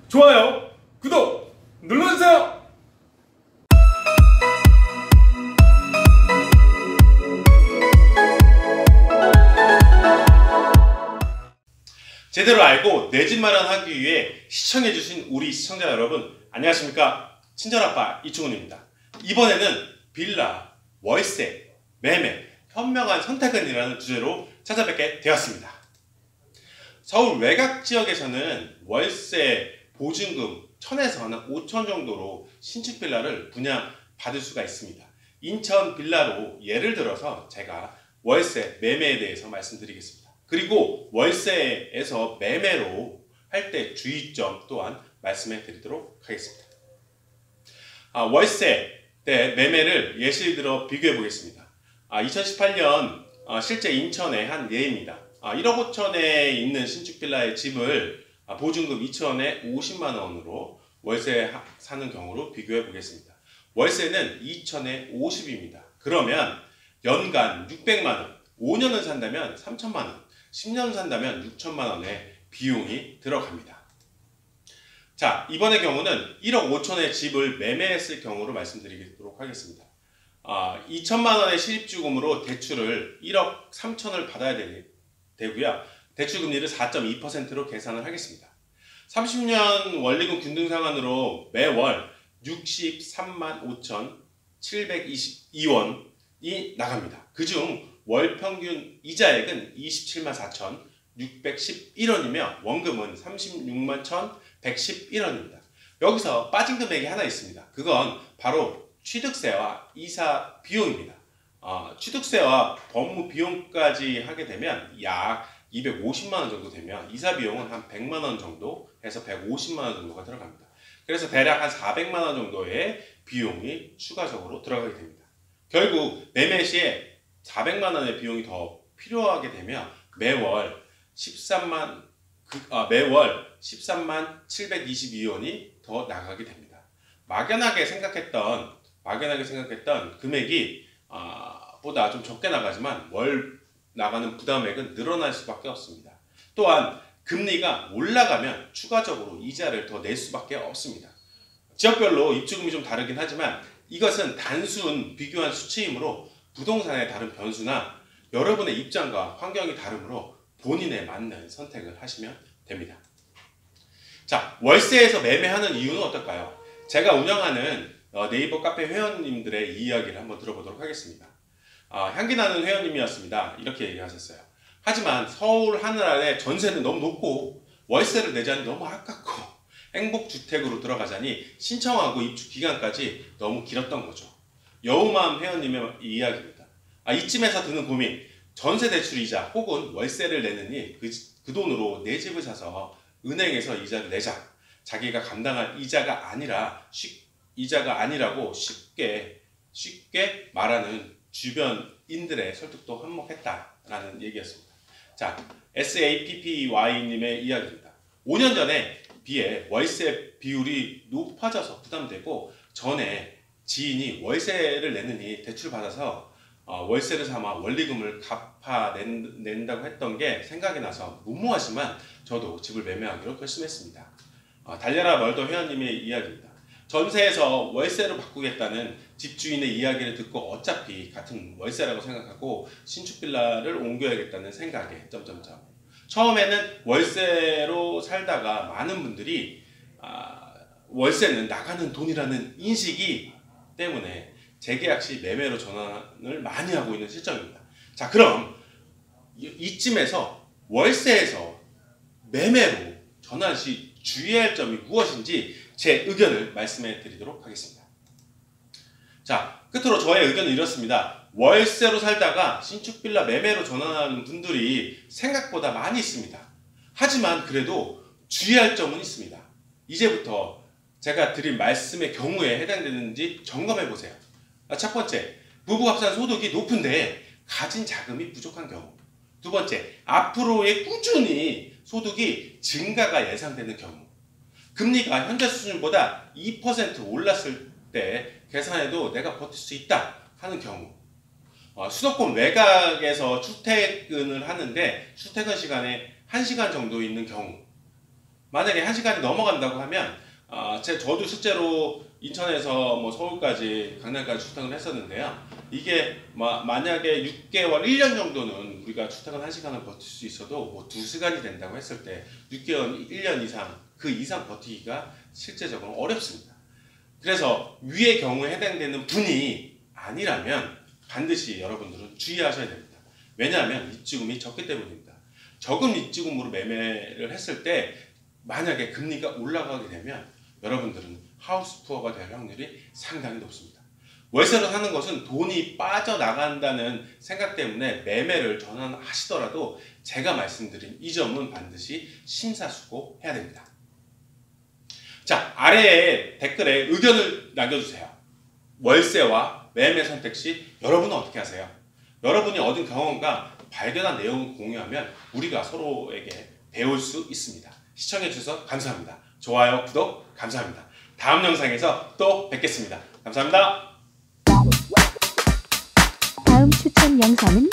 좋아요, 구독 눌러주세요. 제대로 알고 내 집 마련하기 위해 시청해주신 우리 시청자 여러분, 안녕하십니까? 친절아빠 이충훈입니다. 이번에는 빌라, 월세, 매매, 현명한 선택은이라는 주제로 찾아뵙게 되었습니다. 서울 외곽 지역에서는 월세, 보증금 1000에서 한 5000 정도로 신축 빌라를 분양받을 수가 있습니다. 인천 빌라로 예를 들어서 제가 월세, 매매에 대해서 말씀드리겠습니다. 그리고 월세에서 매매로 할 때 주의점 또한 말씀해 드리도록 하겠습니다. 월세 때 매매를 예시를 들어 비교해 보겠습니다. 2018년 실제 인천의 한 예입니다. 1억 5천에 있는 신축 빌라의 집을 보증금 2천에 50만 원으로 월세 사는 경우로 비교해 보겠습니다. 월세는 2천에 50입니다. 그러면 연간 600만 원, 5년을 산다면 3천만 원, 10년 산다면 6천만 원의 비용이 들어갑니다. 자, 이번의 경우는 1억 5천의 집을 매매했을 경우로 말씀드리도록 하겠습니다. 2천만 원의 실입주금으로 대출을 1억 3천을 받아야 되고요. 대출금리를 4.2%로 계산을 하겠습니다. 30년 원리금 균등상환으로 매월 63만 5,722원이 나갑니다. 그중 월평균 이자액은 27만 4,611원이며 원금은 36만 1,111원입니다. 여기서 빠진 금액이 하나 있습니다. 그건 바로 취득세와 이사 비용입니다. 취득세와 법무 비용까지 하게 되면 약 250만 원 정도 되면 이사 비용은 한 100만 원 정도 해서 150만 원 정도가 들어갑니다. 그래서 대략 한 400만 원 정도의 비용이 추가적으로 들어가게 됩니다. 결국 매매 시에 400만 원의 비용이 더 필요하게 되면 매월 13만 722원이 더 나가게 됩니다. 막연하게 생각했던 금액이 보다 좀 적게 나가지만 월 나가는 부담액은 늘어날 수밖에 없습니다. 또한 금리가 올라가면 추가적으로 이자를 더 낼 수밖에 없습니다. 지역별로 입주금이 좀 다르긴 하지만 이것은 단순 비교한 수치이므로 부동산의 다른 변수나 여러분의 입장과 환경이 다르므로 본인에 맞는 선택을 하시면 됩니다. 자, 월세에서 매매하는 이유는 어떨까요? 제가 운영하는 네이버 카페 회원님들의 이야기를 한번 들어보도록 하겠습니다. 향기나는 회원님이었습니다. 이렇게 얘기하셨어요. 하지만 서울 하늘 아래 전세는 너무 높고 월세를 내자니 너무 아깝고 행복주택으로 들어가자니 신청하고 입주 기간까지 너무 길었던 거죠. 여우마음 회원님의 이야기입니다. 이쯤에서 드는 고민, 전세 대출이자 혹은 월세를 내느니 그 돈으로 내 집을 사서 은행에서 이자를 내자. 자기가 감당할 이자가 아니라고 쉽게 말하는 주변인들의 설득도 한몫했다라는 얘기였습니다. 자, SAPPY님의 이야기입니다. 5년 전에 비해 월세 비율이 높아져서 부담되고 전에 지인이 월세를 내느니 대출 받아서 월세를 삼아 원리금을 갚아낸다고 했던 게 생각이 나서 무모하지만 저도 집을 매매하기로 결심했습니다. 달려라 멀더 회원님의 이야기입니다. 전세에서 월세로 바꾸겠다는 집주인의 이야기를 듣고 어차피 같은 월세라고 생각하고 신축 빌라를 옮겨야겠다는 생각에 처음에는 월세로 살다가 많은 분들이 월세는 나가는 돈이라는 인식이 때문에 재계약 시 매매로 전환을 많이 하고 있는 시점입니다. 자, 그럼 이쯤에서 월세에서 매매로 전환 시 주의할 점이 무엇인지 제 의견을 말씀해 드리도록 하겠습니다. 자, 끝으로 저의 의견은 이렇습니다. 월세로 살다가 신축 빌라 매매로 전환하는 분들이 생각보다 많이 있습니다. 하지만 그래도 주의할 점은 있습니다. 이제부터 제가 드린 말씀의 경우에 해당되는지 점검해 보세요. 첫 번째, 부부 합산 소득이 높은데 가진 자금이 부족한 경우. 두 번째, 앞으로의 꾸준히 소득이 증가가 예상되는 경우. 금리가 현재 수준보다 2% 올랐을 때 계산해도 내가 버틸 수 있다 하는 경우. 수도권 외곽에서 출퇴근을 하는데 출퇴근 시간에 1시간 정도 있는 경우. 만약에 1시간이 넘어간다고 하면 저도 실제로 인천에서 뭐 서울까지 강남까지 출퇴근을 했었는데요. 이게 만약에 6개월, 1년 정도는 우리가 출퇴근 1시간을 버틸 수 있어도 뭐 2시간이 된다고 했을 때 6개월, 1년 이상, 그 이상 버티기가 실제적으로 어렵습니다. 그래서 위의 경우에 해당되는 분이 아니라면 반드시 여러분들은 주의하셔야 됩니다. 왜냐하면 입지금이 적기 때문입니다. 적은 입지금으로 매매를 했을 때 만약에 금리가 올라가게 되면 여러분들은 하우스 푸어가 될 확률이 상당히 높습니다. 월세로 사는 것은 돈이 빠져나간다는 생각 때문에 매매를 전환하시더라도 제가 말씀드린 이 점은 반드시 심사숙고해야 됩니다. 자, 아래에 댓글에 의견을 남겨주세요. 월세와 매매 선택 시 여러분은 어떻게 하세요? 여러분이 얻은 경험과 발견한 내용을 공유하면 우리가 서로에게 배울 수 있습니다. 시청해주셔서 감사합니다. 좋아요, 구독 감사합니다. 다음 영상에서 또 뵙겠습니다. 감사합니다. 다음 추천 영상은